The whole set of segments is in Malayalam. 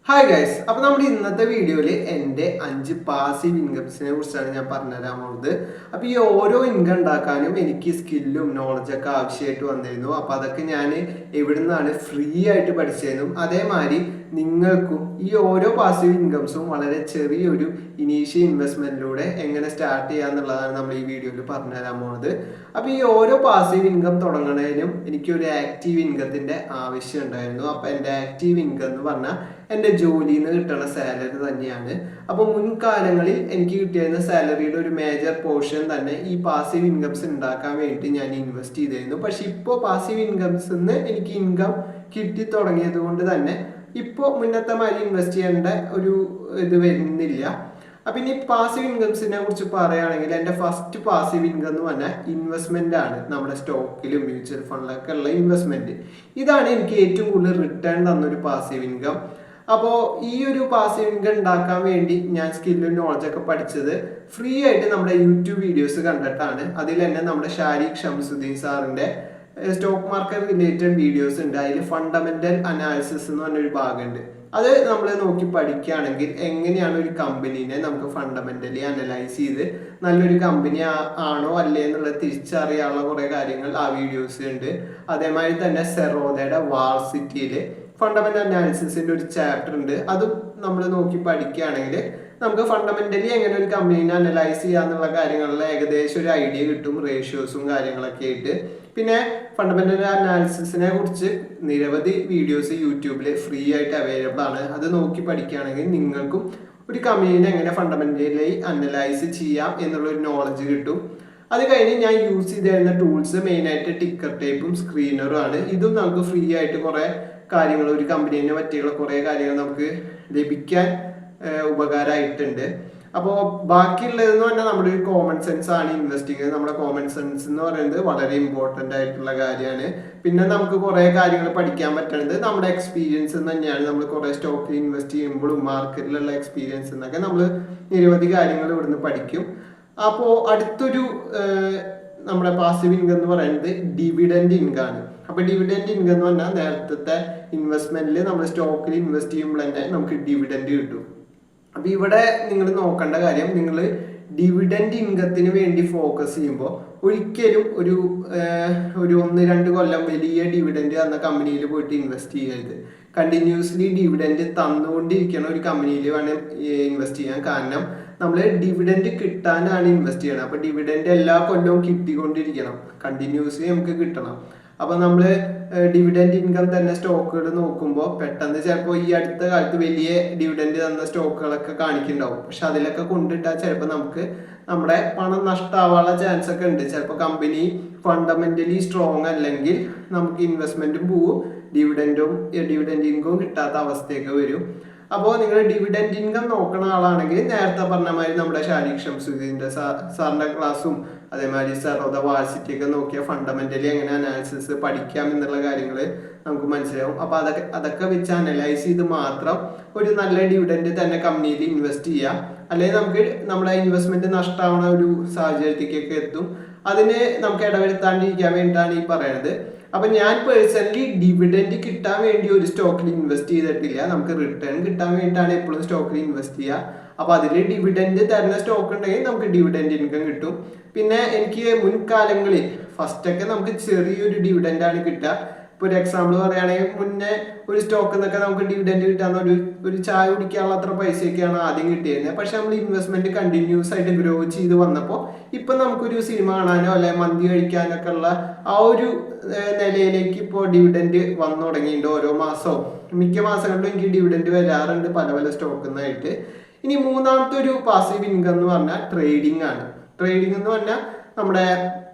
ഹായ് ഗൈസ്, അപ്പോൾ നമ്മുടെ ഇന്നത്തെ വീഡിയോയിൽ എൻ്റെ 5 പാസീവ് ഇൻകംസിനെ കുറിച്ചാണ് ഞാൻ പറഞ്ഞുതരാൻ പോകുന്നത്. അപ്പോൾ ഈ ഓരോ ഇൻകം ഉണ്ടാക്കാനും എനിക്ക് സ്കില്ലും നോളജൊക്കെ ആവശ്യമായിട്ട് വന്നിരുന്നു. അപ്പോൾ അതൊക്കെ ഞാൻ എവിടെ നിന്നാണ് ഫ്രീ ആയിട്ട് പഠിച്ചതെന്നും അതേമാതിരി നിങ്ങൾക്കും ഈ ഓരോ പാസീവ് ഇൻകംസും വളരെ ചെറിയൊരു ഇനീഷ്യൽ ഇൻവെസ്റ്റ്മെൻറ്റിലൂടെ എങ്ങനെ സ്റ്റാർട്ട് ചെയ്യാന്നുള്ളതാണ് നമ്മൾ ഈ വീഡിയോയിൽ പറഞ്ഞു തരാൻ പോകുന്നത്. അപ്പോൾ ഈ ഓരോ പാസീവ് ഇൻകം തുടങ്ങുന്നതിനും എനിക്കൊരു ആക്റ്റീവ് ഇൻകത്തിൻ്റെ ആവശ്യം ഉണ്ടായിരുന്നു. അപ്പോൾ എൻ്റെ ആക്റ്റീവ് ഇൻകം എന്ന് പറഞ്ഞാൽ എൻ്റെ ജോലിയിൽ നിന്ന് കിട്ടുന്ന സാലറി തന്നെയാണ്. അപ്പോൾ മുൻകാലങ്ങളിൽ എനിക്ക് കിട്ടിയിരുന്ന സാലറിയുടെ ഒരു മേജർ പോർഷൻ തന്നെ ഈ പാസീവ് ഇൻകംസ് ഉണ്ടാക്കാൻ വേണ്ടി ഞാൻ ഇൻവെസ്റ്റ് ചെയ്തിരുന്നു. പക്ഷെ ഇപ്പോൾ പാസീവ് ഇൻകംസിൽ നിന്ന് എനിക്ക് ഇൻകം കിട്ടി തുടങ്ങിയത് കൊണ്ട് തന്നെ ഇപ്പോൾ മുന്നത്തെ മാതിരി ഇൻവെസ്റ്റ് ചെയ്യേണ്ട ഒരു ഇത് വരുന്നില്ല. അപ്പം ഇനി പാസീവ് ഇൻകംസിനെ കുറിച്ച് പറയുകയാണെങ്കിൽ എൻ്റെ ഫസ്റ്റ് പാസീവ് ഇൻകം എന്ന് പറഞ്ഞാൽ ഇൻവെസ്റ്റ്മെൻ്റ് ആണ്. നമ്മുടെ സ്റ്റോക്കിലും മ്യൂച്വൽ ഫണ്ടിലൊക്കെ ഉള്ള ഇൻവെസ്റ്റ്മെൻറ്റ്. ഇതാണ് എനിക്ക് ഏറ്റവും കൂടുതൽ റിട്ടേൺ തന്നൊരു പാസീവ് ഇൻകം. അപ്പോൾ ഈ ഒരു പാസീവ് ഇൻകം ഉണ്ടാക്കാൻ വേണ്ടി ഞാൻ സ്കില്ലും നോളജൊക്കെ പഠിച്ചത് ഫ്രീ ആയിട്ട് നമ്മുടെ യൂട്യൂബ് വീഡിയോസ് കണ്ടിട്ടാണ്. അതിൽ തന്നെ നമ്മുടെ ഷാരിഖ് ഷംസുദ്ദീൻ സാറിൻ്റെ സ്റ്റോക്ക് മാർക്കറ്റ് റിലേറ്റഡ് വീഡിയോസ് ഉണ്ട്. അതിൽ ഫണ്ടമെന്റൽ അനാലിസിസ് എന്ന് പറഞ്ഞൊരു ഭാഗമുണ്ട്. അത് നമ്മൾ നോക്കി പഠിക്കുകയാണെങ്കിൽ എങ്ങനെയാണ് ഒരു കമ്പനീനെ നമുക്ക് ഫണ്ടമെന്റലി അനലൈസ് ചെയ്ത് നല്ലൊരു കമ്പനി ആണോ അല്ലേ എന്നുള്ളത് തിരിച്ചറിയാനുള്ള കുറേ കാര്യങ്ങൾ ആ വീഡിയോസ് ഉണ്ട്. അതേമാതിരി തന്നെ സെറോദയുടെ വാൾ സിറ്റിയിൽ ഫണ്ടമെന്റൽ അനാലിസിസിന്റെ ഒരു ചാപ്റ്റർ ഉണ്ട്. അതും നമ്മൾ നോക്കി പഠിക്കുകയാണെങ്കിൽ നമുക്ക് ഫണ്ടമെന്റലി എങ്ങനെ ഒരു കമ്പനീനെ അനലൈസ് ചെയ്യാന്നുള്ള കാര്യങ്ങളിൽ ഏകദേശം ഒരു ഐഡിയ കിട്ടും, റേഷ്യോസും കാര്യങ്ങളൊക്കെ ആയിട്ട്. പിന്നെ ഫണ്ടമെന്റൽ അനാലിസിസിനെ കുറിച്ച് നിരവധി വീഡിയോസ് യൂട്യൂബിൽ ഫ്രീ ആയിട്ട് അവൈലബിൾ ആണ്. അത് നോക്കി പഠിക്കുകയാണെങ്കിൽ നിങ്ങൾക്കും ഒരു കമ്പനീനെ എങ്ങനെ ഫണ്ടമെന്റലി അനലൈസ് ചെയ്യാം എന്നുള്ളൊരു നോളജ് കിട്ടും. അത് കഴിഞ്ഞ് ഞാൻ യൂസ് ചെയ്തിരുന്ന ടൂൾസ് മെയിനായിട്ട് ടിക്കർ ടേപ്പും സ്ക്രീനറും ആണ്. ഇതും നമുക്ക് ഫ്രീ ആയിട്ട് കുറേ കാര്യങ്ങൾ, ഒരു കമ്പനീനെ പറ്റിയുള്ള കുറേ കാര്യങ്ങൾ നമുക്ക് ലഭിക്കാൻ ഉപകാരമായിട്ടുണ്ട്. അപ്പോൾ ബാക്കിയുള്ളതെന്ന് പറഞ്ഞാൽ നമ്മുടെ ഒരു കോമൺ സെൻസ് ആണ് ഇൻവെസ്റ്റിംഗ്. നമ്മുടെ കോമൺ സെൻസ് എന്ന് പറയുന്നത് വളരെ ഇമ്പോർട്ടൻ്റ് ആയിട്ടുള്ള കാര്യമാണ്. പിന്നെ നമുക്ക് കുറേ കാര്യങ്ങൾ പഠിക്കാൻ പറ്റുന്നത് നമ്മുടെ എക്സ്പീരിയൻസ് തന്നെയാണ്. നമ്മൾ കുറേ സ്റ്റോക്കിൽ ഇൻവെസ്റ്റ് ചെയ്യുമ്പോഴും മാർക്കറ്റിലുള്ള എക്സ്പീരിയൻസ് എന്നൊക്കെ നമ്മൾ നിരവധി കാര്യങ്ങൾ ഇവിടുന്ന് പഠിക്കും. അപ്പോൾ അടുത്തൊരു നമ്മുടെ പാസീവ് ഇൻകം എന്ന് പറയുന്നത് ഡിവിഡൻഡ് ഇൻകം ആണ്. അപ്പോൾ ഡിവിഡൻഡ് ഇൻകം എന്ന് പറഞ്ഞാൽ നേരത്തെ ഇൻവെസ്റ്റ്മെന്റിൽ നമ്മൾ സ്റ്റോക്കിൽ ഇൻവെസ്റ്റ് ചെയ്യുമ്പോൾ തന്നെ നമുക്ക് ഡിവിഡൻഡ് കിട്ടും. അപ്പോൾ ഇവിടെ നിങ്ങൾ നോക്കേണ്ട കാര്യം, നിങ്ങൾ ഡിവിഡൻഡ് ഇൻകത്തിന് വേണ്ടി ഫോക്കസ് ചെയ്യുമ്പോൾ ഒരിക്കലും ഒരു 1-2 കൊല്ലം വലിയ ഡിവിഡൻഡ് തന്ന കമ്പനിയിൽ പോയിട്ട് ഇൻവെസ്റ്റ് ചെയ്യരുത്. കണ്ടിന്യൂസ്ലി ഡിവിഡൻഡ് തന്നുകൊണ്ടിരിക്കുന്ന ഒരു കമ്പനിയിൽ വേണം ഇൻവെസ്റ്റ് ചെയ്യാൻ. കാരണം നമ്മൾ ഡിവിഡൻഡ് കിട്ടാനാണ് ഇൻവെസ്റ്റ് ചെയ്യണം. അപ്പോൾ ഡിവിഡൻഡ് എല്ലാ കൊല്ലവും കിട്ടിക്കൊണ്ടിരിക്കണം, കണ്ടിന്യൂസ്ലി നമുക്ക് കിട്ടണം. അപ്പോൾ നമ്മൾ ഡിവിഡൻഡ് ഇൻകം തന്നെ സ്റ്റോക്കുകൾ നോക്കുമ്പോൾ പെട്ടെന്ന് ചിലപ്പോൾ ഈ അടുത്ത കാലത്ത് വലിയ ഡിവിഡൻഡ് തന്ന സ്റ്റോക്കുകളൊക്കെ കാണിക്കുന്നുണ്ടാവും. പക്ഷെ അതിലൊക്കെ കൊണ്ടിട്ടാൽ ചിലപ്പോൾ നമുക്ക് നമ്മുടെ പണം നഷ്ടമാവാനുള്ള ചാൻസ് ഒക്കെ ഉണ്ട്. ചിലപ്പോൾ കമ്പനി ഫണ്ടമെന്റലി സ്ട്രോങ് അല്ലെങ്കിൽ നമുക്ക് ഇൻവെസ്റ്റ്മെന്റും പോവും, ഡിവിഡൻഡ് ഇൻകവും കിട്ടാത്ത അവസ്ഥയൊക്കെ വരും. അപ്പോൾ നിങ്ങൾ ഡിവിഡൻഡ് ഇൻകം നോക്കുന്ന ആളാണെങ്കിൽ നേരത്തെ പറഞ്ഞ മാതിരി നമ്മുടെ ഷാരിഖ് ഷംസുദ്ദീൻ്റെ സാറിൻ്റെ ക്ലാസ്സും അതേമാതിരി സെറോദ വാഴ്സിറ്റി ഒക്കെ നോക്കിയാൽ ഫണ്ടമെന്റലി എങ്ങനെ അനാലിസിസ് പഠിക്കാം എന്നുള്ള കാര്യങ്ങൾ നമുക്ക് മനസ്സിലാവും. അപ്പോൾ അതൊക്കെ വെച്ച് അനലൈസ് ചെയ്ത് മാത്രം ഒരു നല്ല ഡിവിഡൻഡ് തന്നെ കമ്പനിയിൽ ഇൻവെസ്റ്റ് ചെയ്യാം. അല്ലെങ്കിൽ നമുക്ക് നമ്മുടെ ഇൻവെസ്റ്റ്മെന്റ് നഷ്ടമാവുന്ന ഒരു സാഹചര്യത്തിലേക്കൊക്കെ എത്തും. അതിന് നമുക്ക് ഇടവരുത്താണ്ടിരിക്കാൻ വേണ്ടിയിട്ടാണ് ഈ പറയുന്നത്. അപ്പൊ ഞാൻ പേഴ്സണലി ഡിവിഡൻഡ് കിട്ടാൻ വേണ്ടി ഒരു സ്റ്റോക്കിൽ ഇൻവെസ്റ്റ് ചെയ്തിട്ടില്ല. നമുക്ക് റിട്ടേൺ കിട്ടാൻ വേണ്ടിയിട്ടാണ് എപ്പോഴും സ്റ്റോക്കിൽ ഇൻവെസ്റ്റ് ചെയ്യുക. അപ്പൊ അതിൽ ഡിവിഡൻഡ് തരുന്ന സ്റ്റോക്ക് ഉണ്ടെങ്കിൽ നമുക്ക് ഡിവിഡൻഡ് ഇൻകം കിട്ടും. പിന്നെ എനിക്ക് മുൻകാലങ്ങളിൽ ഫസ്റ്റൊക്കെ നമുക്ക് ചെറിയൊരു ഡിവിഡൻഡ് ആണ് കിട്ടുക. ഇപ്പോൾ ഒരു എക്സാമ്പിൾ പറയുകയാണെങ്കിൽ മുന്നേ ഒരു സ്റ്റോക്കിൽ നിന്നൊക്കെ നമുക്ക് ഡിവിഡൻഡ് കിട്ടാൻ ഒരു ചായ കുടിക്കാനുള്ള അത്ര പൈസയൊക്കെയാണ് ആദ്യം കിട്ടിയിരുന്നത്. പക്ഷെ നമ്മൾ ഇൻവെസ്റ്റ്മെന്റ് കണ്ടിന്യൂസ് ആയിട്ട് ഗ്രോ ചെയ്ത് വന്നപ്പോൾ ഇപ്പം നമുക്കൊരു സിനിമ കാണാനോ അല്ലെ മന്തി കഴിക്കാനൊക്കെ ഉള്ള ആ ഒരു നിലയിലേക്ക് ഇപ്പോൾ ഡിവിഡൻഡ് വന്നു തുടങ്ങിയിട്ടുണ്ട്. ഓരോ മാസവും മിക്ക മാസങ്ങളിലും എനിക്ക് ഡിവിഡൻഡ് വരാറുണ്ട് പല പല സ്റ്റോക്കിൽ നിന്നായിട്ട്. ഇനി മൂന്നാമത്തെ ഒരു പാസീവ് ഇൻകം എന്ന് പറഞ്ഞാൽ ട്രേഡിംഗ് ആണ്. ട്രേഡിംഗ് എന്ന് പറഞ്ഞാൽ നമ്മുടെ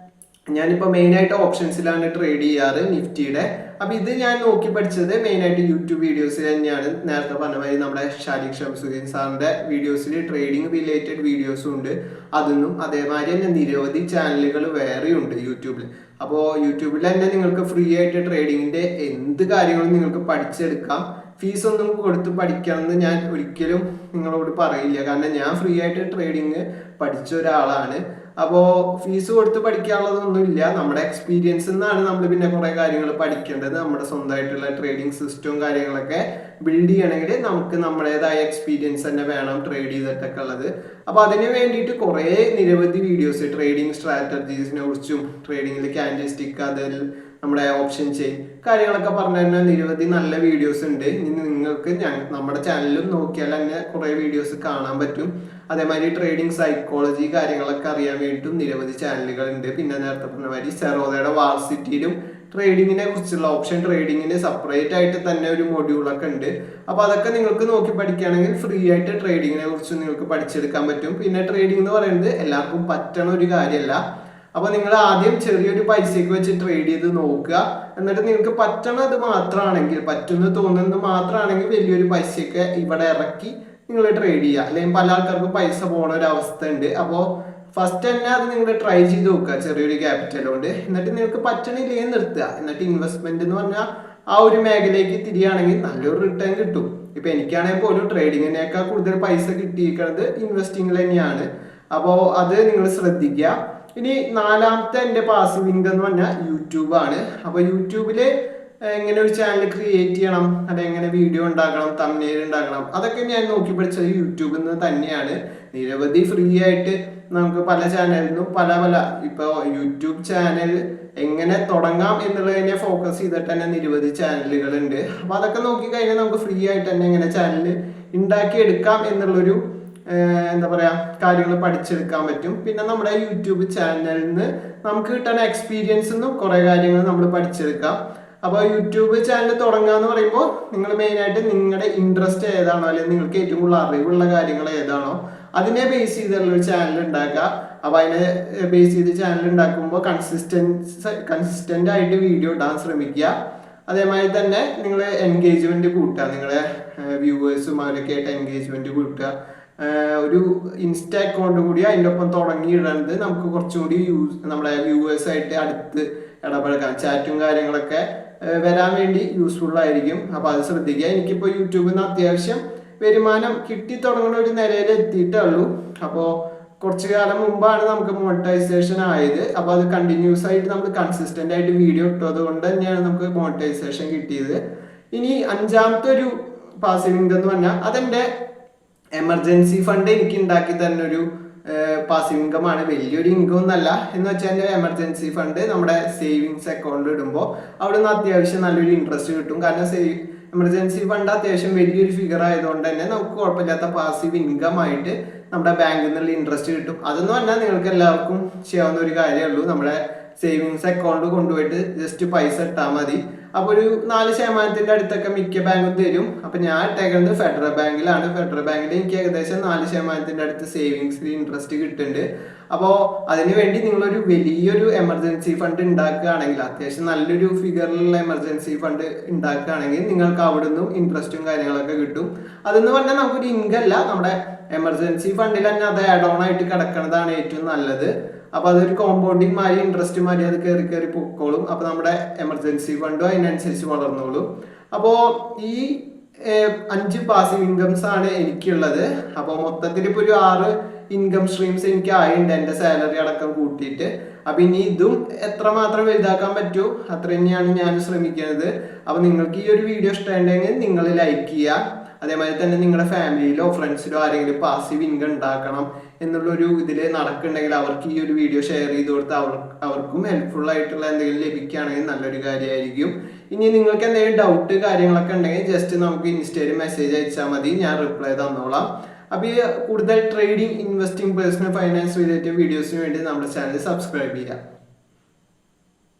ഞാനിപ്പോൾ മെയിനായിട്ട് ഓപ്ഷൻസിലാണ് ട്രേഡ് ചെയ്യാറ്, നിഫ്റ്റിയുടെ. അപ്പം ഇത് ഞാൻ നോക്കി പഠിച്ചത് മെയിനായിട്ട് യൂട്യൂബ് വീഡിയോസിൽ തന്നെയാണ്. നേരത്തെ പറഞ്ഞ മാതിരി നമ്മുടെ ഷാരിഖ് ഷംസുദ്ദീൻ സാറിൻ്റെ വീഡിയോസിൽ ട്രേഡിംഗ് റിലേറ്റഡ് വീഡിയോസും ഉണ്ട്. അതൊന്നും അതേമാതിരി തന്നെ നിരവധി ചാനലുകൾ വേറെയുണ്ട് യൂട്യൂബിൽ. അപ്പോൾ യൂട്യൂബിൽ തന്നെ നിങ്ങൾക്ക് ഫ്രീ ആയിട്ട് ട്രേഡിങ്ങിൻ്റെ എന്ത് കാര്യങ്ങളും നിങ്ങൾക്ക് പഠിച്ചെടുക്കാം. ഫീസൊന്നും കൊടുത്ത് പഠിക്കണമെന്ന് ഞാൻ ഒരിക്കലും നിങ്ങളോട് പറയില്ല. കാരണം ഞാൻ ഫ്രീ ആയിട്ട് ട്രേഡിങ് പഠിച്ച ഒരാളാണ്. അപ്പോൾ ഫീസ് കൊടുത്ത് പഠിക്കാനുള്ളതൊന്നുമില്ല, നമ്മുടെ എക്സ്പീരിയൻസിൽ നിന്നാണ് നമ്മൾ പിന്നെ കുറേ കാര്യങ്ങൾ പഠിക്കേണ്ടത്. നമ്മുടെ സ്വന്തമായിട്ടുള്ള ട്രേഡിംഗ് സിസ്റ്റവും കാര്യങ്ങളൊക്കെ ബിൽഡ് ചെയ്യണമെങ്കിൽ നമുക്ക് നമ്മുടേതായ എക്സ്പീരിയൻസ് തന്നെ വേണം ട്രേഡ് ചെയ്തിട്ടൊക്കെ ഉള്ളത്. അപ്പോൾ അതിന് വേണ്ടിയിട്ട് കുറേ നിരവധി വീഡിയോസ് ട്രേഡിംഗ് സ്ട്രാറ്റജീസിനെ കുറിച്ചും ട്രേഡിങ്ങിൽ ക്യാൻഡിൽ സ്റ്റിക്ക്, അതിൽ നമ്മുടെ ഓപ്ഷൻ ചെയിൻ കാര്യങ്ങളൊക്കെ പറഞ്ഞു തന്നെ നിരവധി നല്ല വീഡിയോസ് ഉണ്ട്. ഇനി നിങ്ങൾക്ക് നമ്മുടെ ചാനലിലും നോക്കിയാൽ തന്നെ കുറേ വീഡിയോസ് കാണാൻ പറ്റും. അതേമാതിരി ട്രേഡിംഗ് സൈക്കോളജി കാര്യങ്ങളൊക്കെ അറിയാൻ വേണ്ടിയിട്ടും നിരവധി ചാനലുകൾ ഉണ്ട്. പിന്നെ നേരത്തെ പറഞ്ഞ മാതിരി സെറോദയുടെ വാർസിറ്റിയിലും ട്രേഡിങ്ങിനെ കുറിച്ചുള്ള ഓപ്ഷൻ ട്രേഡിങ്ങിന് സെപ്പറേറ്റ് ആയിട്ട് തന്നെ ഒരു മൊഡ്യൂളൊക്കെ ഉണ്ട്. അപ്പോൾ അതൊക്കെ നിങ്ങൾക്ക് നോക്കി പഠിക്കുകയാണെങ്കിൽ ഫ്രീ ആയിട്ട് ട്രേഡിങ്ങിനെ കുറിച്ച് നിങ്ങൾക്ക് പഠിച്ചെടുക്കാൻ പറ്റും. പിന്നെ ട്രേഡിംഗ് എന്ന് പറയുന്നത് എല്ലാവർക്കും പറ്റണ ഒരു കാര്യമല്ല. അപ്പോൾ നിങ്ങൾ ആദ്യം ചെറിയൊരു പൈസയ്ക്ക് വെച്ച് ട്രേഡ് ചെയ്ത് നോക്കുക. എന്നിട്ട് നിങ്ങൾക്ക് പറ്റണത് മാത്രമാണെങ്കിൽ, പറ്റുമെന്ന് തോന്നുന്നത് മാത്രമാണെങ്കിൽ വലിയൊരു പൈസയൊക്കെ ഇവിടെ ഇറക്കി നിങ്ങൾ ട്രേഡ് ചെയ്യുക. അല്ലെങ്കിൽ പല ആൾക്കാർക്കും പൈസ പോണ ഒരു അവസ്ഥ ഉണ്ട്. അപ്പോൾ ഫസ്റ്റ് തന്നെ അത് നിങ്ങൾ ട്രൈ ചെയ്ത് നോക്കുക ചെറിയൊരു ക്യാപിറ്റൽ കൊണ്ട്. എന്നിട്ട് നിങ്ങൾക്ക് പറ്റണില്ലെങ്കിൽ നിർത്തുക. എന്നിട്ട് ഇൻവെസ്റ്റ്മെന്റ് എന്ന് പറഞ്ഞാൽ ആ ഒരു മേഖലയ്ക്ക് തിരിയുകയാണെങ്കിൽ നല്ലൊരു റിട്ടേൺ കിട്ടും. ഇപ്പൊ എനിക്കാണെങ്കിൽ പോലും ട്രേഡിങ്ങിനേക്കാൾ കൂടുതൽ പൈസ കിട്ടിയിരിക്കുന്നത് ഇൻവെസ്റ്റിംഗിൽ തന്നെയാണ്. അപ്പോൾ അത് നിങ്ങൾ ശ്രദ്ധിക്കുക. ഇനി നാലാമത്തെ എൻ്റെ പാസീവ് ഇൻകം എന്ന് പറഞ്ഞാൽ യൂട്യൂബാണ്. അപ്പോൾ യൂട്യൂബിൽ എങ്ങനെ ഒരു ചാനൽ ക്രിയേറ്റ് ചെയ്യണം, അതെങ്ങനെ വീഡിയോ ഉണ്ടാക്കണം, തംബ്നെയിൽ ഉണ്ടാക്കണം, അതൊക്കെ ഞാൻ നോക്കി പഠിച്ചത് യൂട്യൂബിൽ നിന്ന് തന്നെയാണ്. നിരവധി ഫ്രീ ആയിട്ട് നമുക്ക് പല ചാനലിൽ നിന്നും പല ഇപ്പോൾ യൂട്യൂബ് ചാനൽ എങ്ങനെ തുടങ്ങാം എന്നുള്ളതിനെ ഫോക്കസ് ചെയ്തിട്ട് തന്നെ നിരവധി ചാനലുകളുണ്ട്. അപ്പോൾ അതൊക്കെ നോക്കിക്കഴിഞ്ഞാൽ നമുക്ക് ഫ്രീ ആയിട്ട് തന്നെ എങ്ങനെ ചാനൽ ഉണ്ടാക്കിയെടുക്കാം എന്നുള്ളൊരു എന്താ പറയുക കാര്യങ്ങൾ പഠിച്ചെടുക്കാൻ പറ്റും. പിന്നെ നമ്മുടെ യൂട്യൂബ് ചാനലിൽ നിന്ന് നമുക്ക് കിട്ടുന്ന എക്സ്പീരിയൻസിൽ നിന്നും കുറേ കാര്യങ്ങൾ നമ്മൾ പഠിച്ചെടുക്കാം. അപ്പോൾ യൂട്യൂബ് ചാനൽ തുടങ്ങുക എന്ന് പറയുമ്പോൾ നിങ്ങൾ മെയിനായിട്ട് നിങ്ങളുടെ ഇൻട്രസ്റ്റ് ഏതാണോ, അല്ലെങ്കിൽ നിങ്ങൾക്ക് ഏറ്റവും കൂടുതൽ അറിവുള്ള കാര്യങ്ങൾ ഏതാണോ അതിനെ ബേസ് ചെയ്തുള്ള ഒരു ചാനൽ ഉണ്ടാക്കുക. അപ്പോൾ അതിനെ ബേസ് ചെയ്ത് ചാനൽ ഉണ്ടാക്കുമ്പോൾ കൺസിസ്റ്റൻ്റ് ആയിട്ട് വീഡിയോ ഇടാൻ ശ്രമിക്കുക. അതേമാതിരി തന്നെ നിങ്ങൾ എൻഗേജ്മെന്റ് കൂട്ടുക, നിങ്ങളുടെ വ്യൂവേഴ്സും അവരൊക്കെ ആയിട്ട് എൻഗേജ്മെന്റ് കൂട്ടുക. ഒരു ഇൻസ്റ്റ അക്കൗണ്ട് കൂടി അതിൻ്റെ ഒപ്പം തുടങ്ങിയിടുന്നത് നമുക്ക് കുറച്ചും കൂടി നമ്മുടെ വ്യൂവേഴ്സായിട്ട് അടുത്ത് ഇടപഴകാം, ചാറ്റും കാര്യങ്ങളൊക്കെ വരാൻ വേണ്ടി യൂസ്ഫുൾ ആയിരിക്കും. അപ്പോൾ അത് ശ്രദ്ധിക്കുക. എനിക്കിപ്പോൾ യൂട്യൂബിൽ നിന്ന് അത്യാവശ്യം വരുമാനം കിട്ടി തുടങ്ങുന്ന ഒരു നിലയിൽ എത്തിയിട്ടേ ഉള്ളൂ. അപ്പോൾ കുറച്ച് കാലം മുമ്പാണ് നമുക്ക് മോണിറ്റൈസേഷൻ ആയത്. അപ്പോൾ അത് കണ്ടിന്യൂസ് ആയിട്ട് നമ്മൾ കൺസിസ്റ്റൻ്റ് ആയിട്ട് വീഡിയോ ഇട്ടത് കൊണ്ട് തന്നെയാണ് നമുക്ക് മോണിറ്റൈസേഷൻ കിട്ടിയത്. ഇനി അഞ്ചാമത്തെ ഒരു പാസീവ് ഇൻകം എന്ന് പറഞ്ഞാൽ അതെൻ്റെ എമർജൻസി ഫണ്ട് എനിക്ക് ഉണ്ടാക്കി തന്നെ ഒരു പാസീവ് ഇൻകം ആണ്. വലിയൊരു ഇൻകം ഒന്നല്ല എന്ന് വെച്ചാൽ എൻ്റെ എമർജൻസി ഫണ്ട് നമ്മുടെ സേവിങ്സ് അക്കൗണ്ടിൽ ഇടുമ്പോൾ അവിടെ നിന്ന് അത്യാവശ്യം നല്ലൊരു ഇൻട്രസ്റ്റ് കിട്ടും. കാരണം എമർജൻസി ഫണ്ട് അത്യാവശ്യം വലിയൊരു ഫിഗർ ആയതുകൊണ്ട് തന്നെ നമുക്ക് കുഴപ്പമില്ലാത്ത പാസീവ് ഇൻകം ആയിട്ട് നമ്മുടെ ബാങ്കിൽ നിന്നുള്ള ഇൻട്രസ്റ്റ് കിട്ടും. അതെന്ന് പറഞ്ഞാൽ നിങ്ങൾക്ക് എല്ലാവർക്കും ചെയ്യാവുന്ന ഒരു കാര്യമേ ഉള്ളൂ. നമ്മുടെ സേവിങ്സ് അക്കൗണ്ട് കൊണ്ടുപോയിട്ട് ജസ്റ്റ് പൈസ ഇട്ടാൽ മതി. അപ്പോൾ ഒരു 4% അടുത്തൊക്കെ മിക്ക ബാങ്കും തരും. അപ്പം ഞാൻ ഇട്ടേക്കുന്നത് ഫെഡറൽ ബാങ്കിലാണ്. ഫെഡറൽ ബാങ്കിൽ എനിക്ക് ഏകദേശം 4% അടുത്ത് സേവിങ്സ് ഇൻട്രസ്റ്റ് കിട്ടുന്നുണ്ട്. അപ്പോൾ അതിനുവേണ്ടി നിങ്ങളൊരു വലിയൊരു എമർജൻസി ഫണ്ട് ഉണ്ടാക്കുകയാണെങ്കിൽ, അത്യാവശ്യം നല്ലൊരു ഫിഗറിലുള്ള എമർജൻസി ഫണ്ട് ഉണ്ടാക്കുകയാണെങ്കിൽ നിങ്ങൾക്ക് അവിടെ നിന്നും ഇൻട്രസ്റ്റും കാര്യങ്ങളൊക്കെ കിട്ടും. അതെന്ന് പറഞ്ഞാൽ നമുക്കൊരു ഇൻകം അല്ല, നമ്മുടെ എമർജൻസി ഫണ്ടിൽ തന്നെ അത് ആഡ് ഓൺ ആയിട്ട് കിടക്കുന്നതാണ് ഏറ്റവും നല്ലത്. അപ്പോൾ അതൊരു കോമ്പൗണ്ടിങ് മാതിരി ഇൻട്രസ്റ്റ് മാതിരി അത് കയറി പൊക്കോളും. അപ്പോൾ നമ്മുടെ എമർജൻസി ഫണ്ടും അതിനനുസരിച്ച് വളർന്നോളും. അപ്പോൾ ഈ 5 പാസീവ് ഇൻകംസ് ആണ് എനിക്കുള്ളത്. അപ്പോൾ മൊത്തത്തിൽ ഇപ്പോൾ ഒരു 6 ഇൻകം സ്ട്രീംസ് എനിക്ക് ആയിട്ടുണ്ട് എൻ്റെ സാലറി അടക്കം കൂട്ടിയിട്ട്. അപ്പം ഇനി ഇതും എത്രമാത്രം വലുതാക്കാൻ പറ്റുമോ അത്ര തന്നെയാണ് ഞാൻ ശ്രമിക്കുന്നത്. അപ്പോൾ നിങ്ങൾക്ക് ഈ ഒരു വീഡിയോ ഇഷ്ടമുണ്ടെങ്കിൽ നിങ്ങൾ ലൈക്ക് ചെയ്യുക. അതേമാതിരി തന്നെ നിങ്ങളുടെ ഫാമിലിയിലോ ഫ്രണ്ട്സിലോ ആരെങ്കിലും പാസീവ് ഇൻകം ഉണ്ടാക്കണം എന്നുള്ളൊരു ഇതിൽ നടക്കുന്നുണ്ടെങ്കിൽ അവർക്ക് ഈ ഒരു വീഡിയോ ഷെയർ ചെയ്ത് കൊടുത്ത് അവർക്കും ഹെൽപ്ഫുൾ ആയിട്ടുള്ള എന്തെങ്കിലും ലഭിക്കുകയാണെങ്കിൽ നല്ലൊരു കാര്യമായിരിക്കും. ഇനി നിങ്ങൾക്ക് എന്തെങ്കിലും ഡൗട്ട് കാര്യങ്ങളൊക്കെ ഉണ്ടെങ്കിൽ ജസ്റ്റ് നമുക്ക് ഇൻസ്റ്റയിൽ മെസ്സേജ് അയച്ചാൽ മതി, ഞാൻ റിപ്ലൈ തന്നോളാം. അപ്പോൾ ഈ കൂടുതൽ trading, investing, personal finance relative വീഡിയോസിന് വേണ്ടി നമ്മുടെ ചാനൽ സബ്സ്ക്രൈബ് ചെയ്യുക.